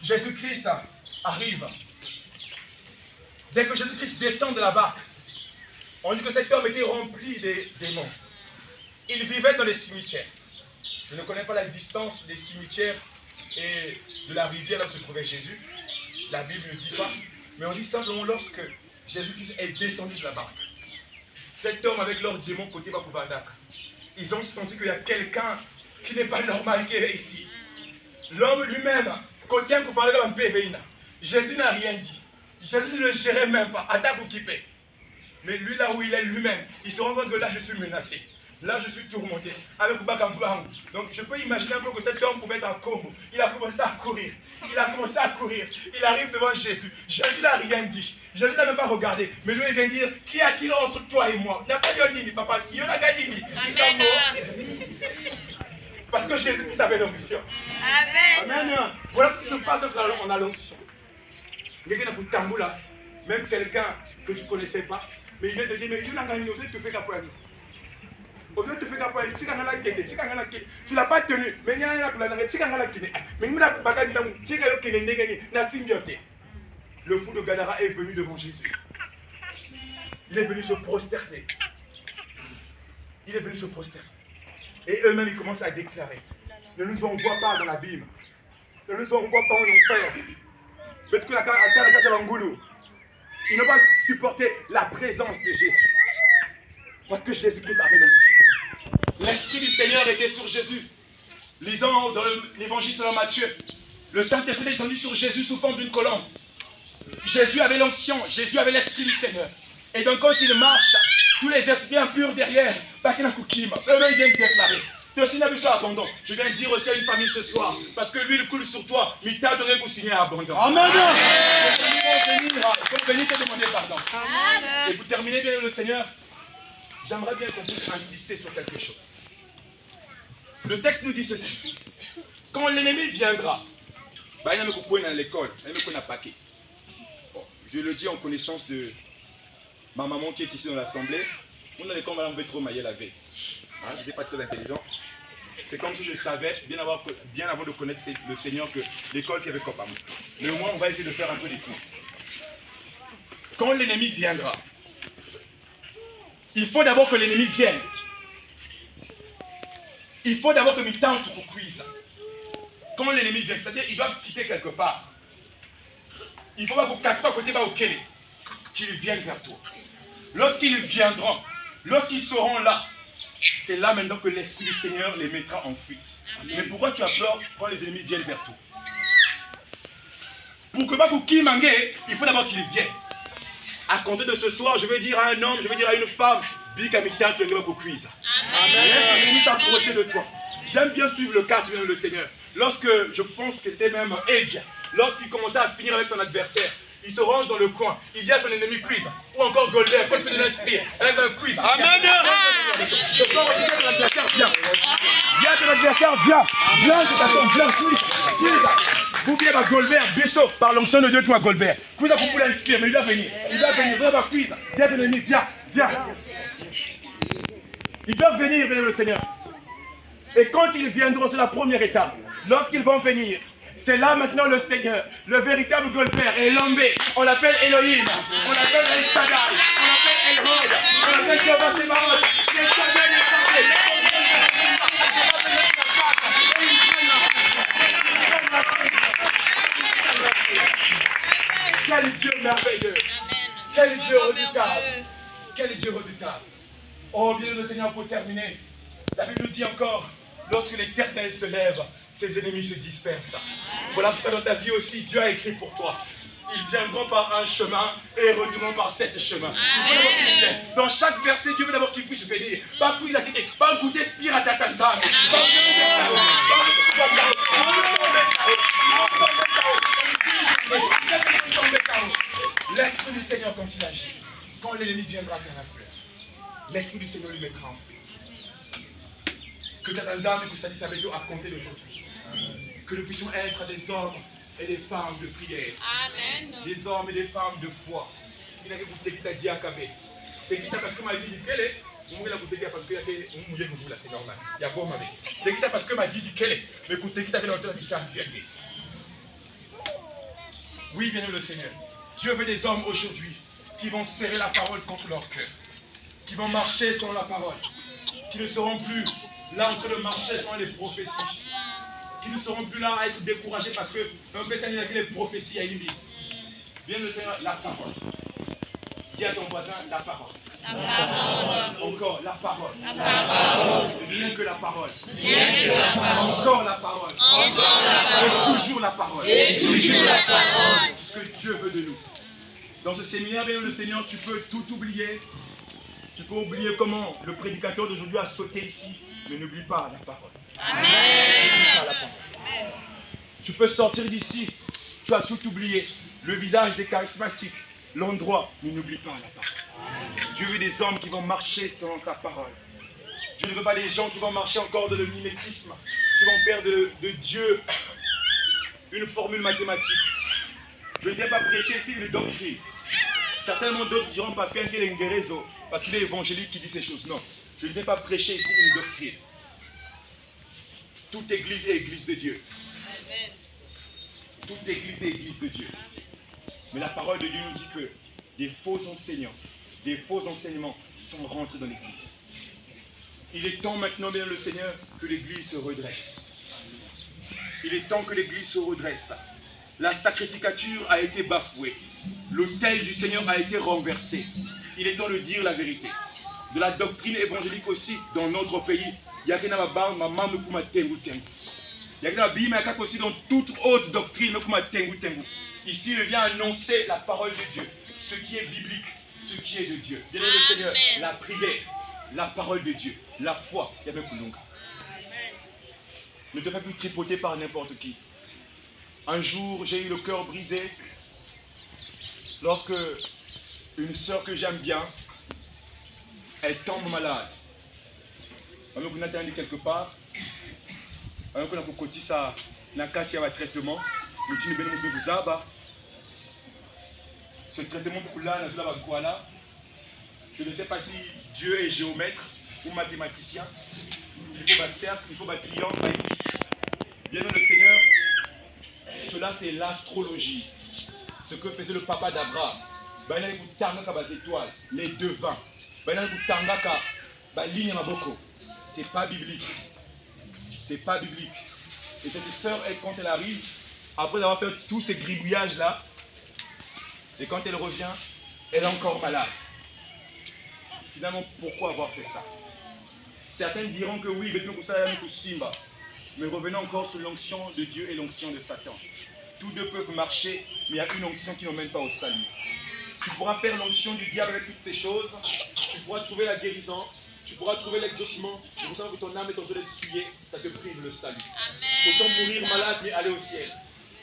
Jésus-Christ arrive. Dès que Jésus-Christ descend de la barque, on dit que cet homme était rempli des démons. Il vivait dans les cimetières. Je ne connais pas la distance des cimetières et de la rivière là où se trouvait Jésus. La Bible ne dit pas. Mais on dit simplement lorsque Jésus-Christ est descendu de la barque. Cet homme avec leurs démons côté Bakouvandak. Ils ont senti qu'il y a quelqu'un qui n'est pas normal qui est ici. L'homme lui-même, côté Bakouvandak, Jésus n'a rien dit. Jésus ne le gérait même pas. Attaque ou kippé. Mais lui, là où il est lui-même, il se rend compte que là, je suis menacé. Là, je suis tourmenté. Avec Bakambuang. Donc, je peux imaginer un peu que cet homme pouvait être à Congo. Il a commencé à courir. Il a commencé à courir. Il arrive devant Jésus. Jésus n'a rien dit. Jésus n'a même pas regardé. Mais lui, il vient dire, qui a-t-il entre toi et moi? Papa, parce que Jésus avait l'onction. Amen. Voilà ce qui se passe lorsqu'on a l'onction. Quelqu'un pour Tamboula, même quelqu'un que tu ne connaissais pas, mais il vient te dire, mais il te fait capoeira. Au lieu de te faire capoeira, tu ne l'as pas tenu, mais il y a un le fou de Gadara est venu devant Jésus. Il est venu se prosterner. Il est venu se prosterner. Et eux-mêmes, ils commencent à déclarer, ne nous envoie pas dans l'abîme. Ne nous envoie pas en enfer. Peut-être que ils n'ont pas supporté la présence de Jésus. Parce que Jésus-Christ avait l'onction. L'Esprit du Seigneur était sur Jésus. Lisons dans l'évangile selon Matthieu. Le Saint-Esprit est descendu sur Jésus sous forme d'une colombe. Jésus avait l'onction. Jésus avait l'Esprit du Seigneur. Et donc quand il marche, tous les esprits impurs derrière, eux-mêmes viennent déclarer. Je viens dire aussi à une famille ce soir, parce que l'huile coule sur toi, mais t'as donné pour signer abondant. Amen. Comme venir te demander pardon. Amen. Et pour terminer, bien le Seigneur, j'aimerais bien qu'on puisse insister sur quelque chose. Le texte nous dit ceci. Quand l'ennemi viendra, il y a dans l'école, il y a un paquet. Je le dis en connaissance de ma maman qui est ici dans l'assemblée. On a l'école, madame Vétro Maillé la veille. Je n'étais pas très intelligent. C'est comme si je savais, bien avant de connaître le Seigneur, que l'école qui avait Copam. Mais au moins, on va essayer de faire un peu des cours. Quand l'ennemi viendra, il faut d'abord que l'ennemi vienne. Il faut d'abord que mes tantes pour cuise. Quand l'ennemi vient, c'est-à-dire il doit quitter quelque part. Il faut pas que quatre à côté qu'il vienne vers toi. Lorsqu'ils viendront, lorsqu'ils seront là, c'est là maintenant que l'Esprit du Seigneur les mettra en fuite. Mais pourquoi tu as peur quand les ennemis viennent vers toi? Pour que Bakuki Mangé, il faut d'abord qu'il vienne. À compter de ce soir, je vais dire à un homme, je vais dire à une femme, Bikamita, tu es cuise. Amen. L'ennemi s'approcher de toi. J'aime bien suivre le cas de le Seigneur. Lorsque je pense que c'était même Edia, lorsqu'il commençait à finir avec son adversaire, il se range dans le coin, il dit à son ennemi quiz, ou encore Golden, quand tu fais de l'esprit, avec un quiz. Amen. Je sens aussi que l'adversaire vient. Viens que l'adversaire vient. Viens, je t'attends, viens, quiz. Vous oubliez ma Goldberg, Bessot, par l'onction de Dieu, toi Goldberg. Quiz, vous pouvez l'inscrire, mais il doit venir. Il doit venir, viens ma quiz. Viens ton ennemi, viens. Ils doivent venir, venez le Seigneur. Et quand ils viendront, c'est la première étape. Lorsqu'ils vont venir, c'est là maintenant le Seigneur, le véritable Goldberg, et Lambé, on l'appelle Elohim, on l'appelle El Shaddai, on l'appelle El Rod, on l'appelle Jehovah Sebaot, El Shaddai, El Shaddai. Quel Dieu merveilleux, quel Dieu redoutable, quel Dieu redoutable. Oh bien le Seigneur, pour terminer, la Bible nous dit encore, lorsque l'Éternel se lève, ses ennemis se dispersent. Voilà pourquoi dans ta vie aussi, Dieu a écrit pour toi. Ils viendront par un chemin et retourneront par 7 chemins. Dans chaque verset, Dieu veut d'abord qu'ils puissent venir. Pas plus attaquer, pas goûter spire à ta tanzane. L'Esprit du Seigneur, quand il agit, quand l'ennemi viendra faire la fleur, l'Esprit du Seigneur lui mettra en fuite. Que ta tanzane, que ça dit, ça veut dire à compter d'aujourd'hui. Que nous puissions être des hommes et des femmes de prière. Amen. Des hommes et des femmes de foi. Il n'a que pour te dire parce que m'a dit qu'elle est. On va vous parce que vous là, c'est normal. Il y a bon ma vie. Parce que m'a dit qu'elle est. Mais pour te quitter avec l'auteur qui t'a dit. Oui, bien le Seigneur. Dieu veut des hommes aujourd'hui qui vont serrer la parole contre leur cœur, qui vont marcher selon la parole, qui ne seront plus là en train de marcher selon les prophéties, qui ne seront plus là à être découragés parce que un peu ça n'y a que les prophéties à Élie. Bien le Seigneur, la parole. Dis à ton voisin la parole. La parole. Encore la parole. La parole. Rien que la parole. Rien que la parole. Encore la parole. Encore la parole. Et toujours la parole. Et toujours la parole. C'est ce que Dieu veut de nous. Dans ce séminaire, bien le Seigneur, tu peux tout oublier. Tu peux oublier comment le prédicateur d'aujourd'hui a sauté ici. Mais n'oublie pas la parole. Amen. N'oublie pas la parole. Tu peux sortir d'ici. Tu as tout oublié. Le visage des charismatiques. L'endroit. Mais n'oublie pas la parole. Dieu veut des hommes qui vont marcher selon sa parole. Je ne veux pas des gens qui vont marcher encore dans le mimétisme, qui vont faire de Dieu une formule mathématique. Je ne viens pas prêcher ici une doctrine. Certainement d'autres diront parce qu'il est un parce qu'il est évangélique qui dit ces choses. Non, je ne viens pas prêcher ici une doctrine. Toute église est église de Dieu. Toute église est église de Dieu. Mais la parole de Dieu nous dit que des faux enseignants, des faux enseignements sont rentrés dans l'église. Il est temps maintenant, bien le Seigneur, que l'église se redresse. Il est temps que l'église se redresse. La sacrificature a été bafouée. L'autel du Seigneur a été renversé. Il est temps de dire la vérité. De la doctrine évangélique aussi, dans notre pays, il y a quelqu'un aussi dans toute autre doctrine. Ici, il vient annoncer la parole de Dieu, ce qui est biblique, ce qui est de Dieu. Bien le Seigneur, la prière, la parole de Dieu, la foi, il y a même plus long. Ne devrait plus tripoter par n'importe qui. Un jour, j'ai eu le cœur brisé lorsque une sœur que j'aime bien, elle tombe malade. Alors qu'on attend quelque part, alors qu'on a côté ça, na kati ya traitement, nous tu ne bénis pas ce traitement pour là, je ne sais pas si Dieu est géomètre ou mathématicien. Il faut un cercle, il faut un triangle. Bien le Seigneur, cela c'est l'astrologie. Ce que faisait le papa d'Abraham. Les devins. C'est pas biblique. C'est pas biblique. Et cette sœur, quand elle arrive, après avoir fait tous ces gribouillages là, et quand elle revient, elle est encore malade. Finalement, pourquoi avoir fait ça? Certains diront que oui, mais revenons encore sur l'onction de Dieu et l'onction de Satan. Tous deux peuvent marcher, mais il y a une onction qui n'emmène pas au salut. Tu pourras faire l'onction du diable avec toutes ces choses, tu pourras trouver la guérison, tu pourras trouver l'exaucement, mais vous savez que ton âme est en train d'être souillée, ça te prive le salut. Amen. Autant mourir malade, mais aller au ciel.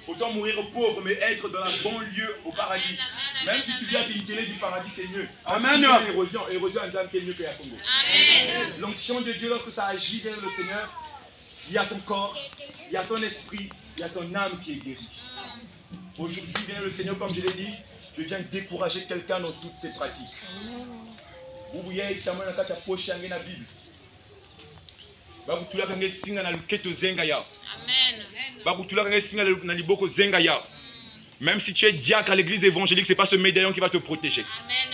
Autant mourir pauvre, mais être dans un bon lieu au paradis. Même si tu viens d'une télé du paradis, c'est mieux. Amen. Érosion en dame qui est mieux que Yakongo. L'onction de Dieu, lorsque ça agit vers le Seigneur, il y a ton corps, il y a ton esprit, il y a ton âme qui est guérie. Aujourd'hui, bien le Seigneur, comme je l'ai dit, je viens décourager quelqu'un dans toutes ses pratiques. Vous voyez, il y a un poche dans la Bible. Même si tu es diacre à l'église évangélique, ce n'est pas ce médaillon qui va te protéger. Amen.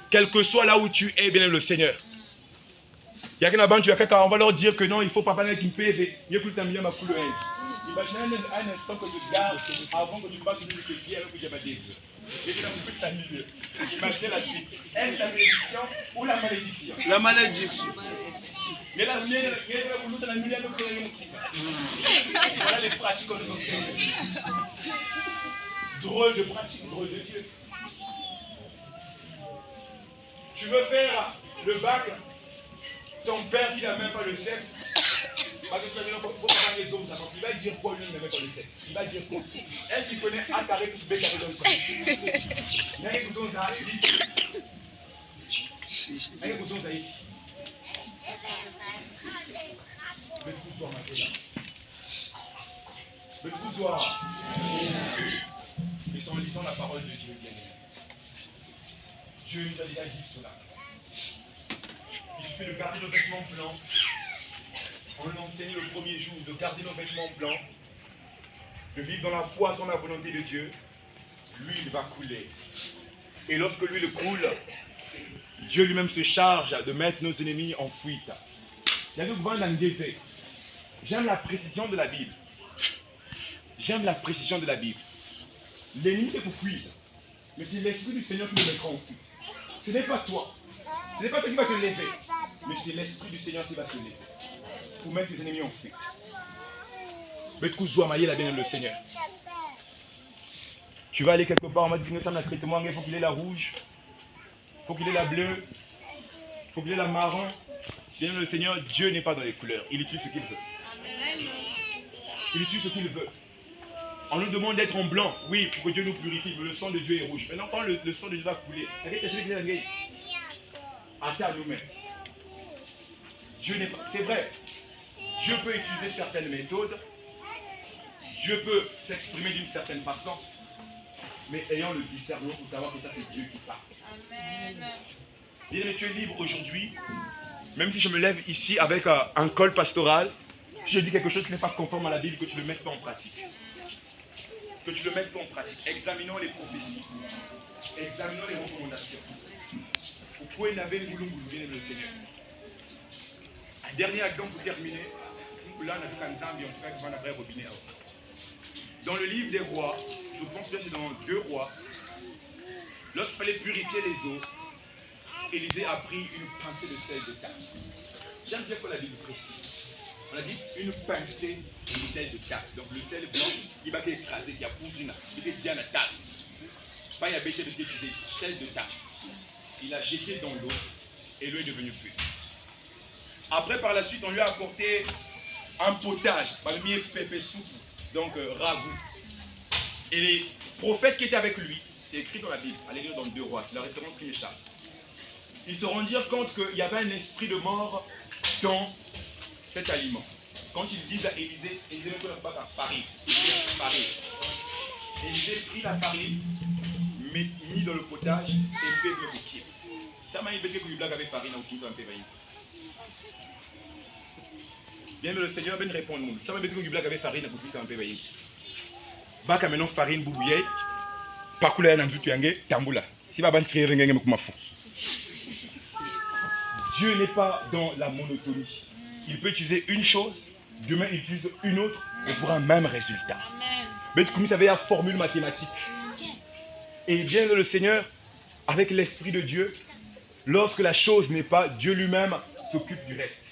Quel que soit là où tu es, bien le Seigneur. Il y a quelqu'un, on va leur dire que non, il ne faut pas parler avec une PV. Imaginez un instant que je garde avant que tu passes sur ce pied avec que j'ai battu. Imaginez la suite. Est-ce la bénédiction ou la malédiction? La malédiction. Voilà les pratiques qu'on nous enseigne. Drôle de pratique, drôle de Dieu. Tu veux faire le bac, ton père qui n'a même pas le sec. Parce que il va dire quoi lui, il n'a même pas le sec. Il va dire quoi? Est-ce qu'il connaît A carré plus B carré dans le pratique? Le soir. Et c'est en lisant la parole de Dieu, bien aimé. Dieu nous a déjà dit cela. Il suffit de garder nos vêtements blancs. On nous a enseigné le premier jour de garder nos vêtements blancs, de vivre dans la foi sans la volonté de Dieu. L'huile va couler. Et lorsque l'huile coule, Dieu lui-même se charge de mettre nos ennemis en fuite. J'aime la précision de la Bible. J'aime la précision de la Bible. L'ennemi te poursuit, mais c'est l'Esprit du Seigneur qui te mettra en fuite. Ce n'est pas toi. Ce n'est pas toi qui va te lever, mais c'est l'Esprit du Seigneur qui va se lever pour mettre tes ennemis en fuite. Le Seigneur. Tu vas aller quelque part, on m'a dit que ça m'a traité moi, il faut qu'il ait la rouge, il faut qu'il ait la bleue, il faut qu'il ait la marron. Bien le Seigneur, Dieu n'est pas dans les couleurs, il utilise ce qu'il veut. Il utilise ce qu'il veut. On nous demande d'être en blanc, oui, pour que Dieu nous purifie, mais le sang de Dieu est rouge. Maintenant, quand le sang de Dieu va couler, à nous-mêmes. Dieu n'est pas. C'est vrai. Dieu peut utiliser certaines méthodes. Dieu peut s'exprimer d'une certaine façon. Mais ayant le discernement pour savoir que ça c'est Dieu qui parle. Amen. Bien aimé, tu es libre aujourd'hui. Même si je me lève ici avec un col pastoral, si je dis quelque chose qui n'est pas conforme à la Bible, que tu le mettes pas en pratique. Que tu le mettes pas en pratique. Examinons les prophéties. Examinons les recommandations. Pourquoi il avait voulu bien le Seigneur. Un dernier exemple pour terminer. Là, on a vu qu'un Zambie, en tout cas, qui va un vrai robinet. Dans le livre des rois, je pense que c'est dans 2 rois, lorsqu'il fallait purifier les eaux, Élisée a pris une pincée de sel de table. J'aime bien que la Bible précise. On a dit une pincée de sel de table. Donc le sel blanc, il va être écrasé, il y a poudre, il est bien à la table. Pas il y a bêté de utiliser sel de table. Il a jeté dans l'eau et l'eau est devenue pure. Après, par la suite, on lui a apporté un potage, parmi pépé soupe, donc ragoût. Et les prophètes qui étaient avec lui, c'est écrit dans la Bible, allez lire dans 2 rois, c'est la référence qui échappe. Ils se rendirent compte qu'il y avait un esprit de mort dans cet aliment. Quand ils disent à Élisée, Élisée ne connaît pas la farine. Élisée prit la farine, mis dans le potage et fait le bouquet. Ça m'a dit que le blague avait farine au tout un peu. Bien le Seigneur va nous répondre. Ça m'a dit que le blague avait farine au tout un peu. Baka maintenant farine boubouye, pakula na nzutu yange tambula. Si va ban créer ngenge mekuma fou. Dieu n'est pas dans la monotonie. Il peut utiliser une chose, demain il utilise une autre et pour un même résultat. Mais comme ça avait la formule mathématique. Et bien le Seigneur, avec l'Esprit de Dieu, lorsque la chose n'est pas, Dieu lui-même s'occupe du reste.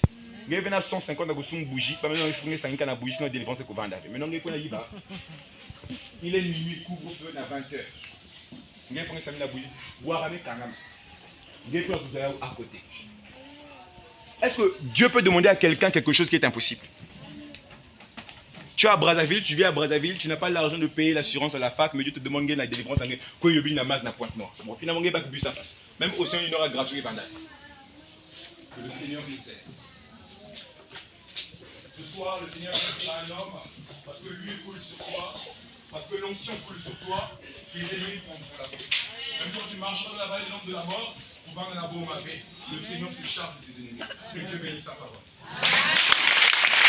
Il y a 150 bougies, pas maintenant il faut que bougie sinon délivrance est couverte. Maintenant il est minuit, couvre-feu à 20h. Il y a que la bougie, boire avec un homme. Il y a que vous allez à côté. Est-ce que Dieu peut demander à quelqu'un quelque chose qui est impossible? Tu es à Brazzaville, tu vis à Brazzaville, tu n'as pas l'argent de payer l'assurance à la fac, mais Dieu te demande la délivrance quand il y a une pointe noire. Bon, finalement, il n'y a pas de bus à face. Même au sein, il y aura gratuit et vandal. Que le Seigneur nous aide. Ce soir, le Seigneur sera un homme, parce que lui coule sur toi, parce que l'onction coule sur toi, tes ennemis prendront la paix. Même quand tu marcheras dans la vallée de l'ombre de la mort, tu vas dans la baume à paix. Le Seigneur se charge de tes ennemis. Que Dieu bénisse sa parole.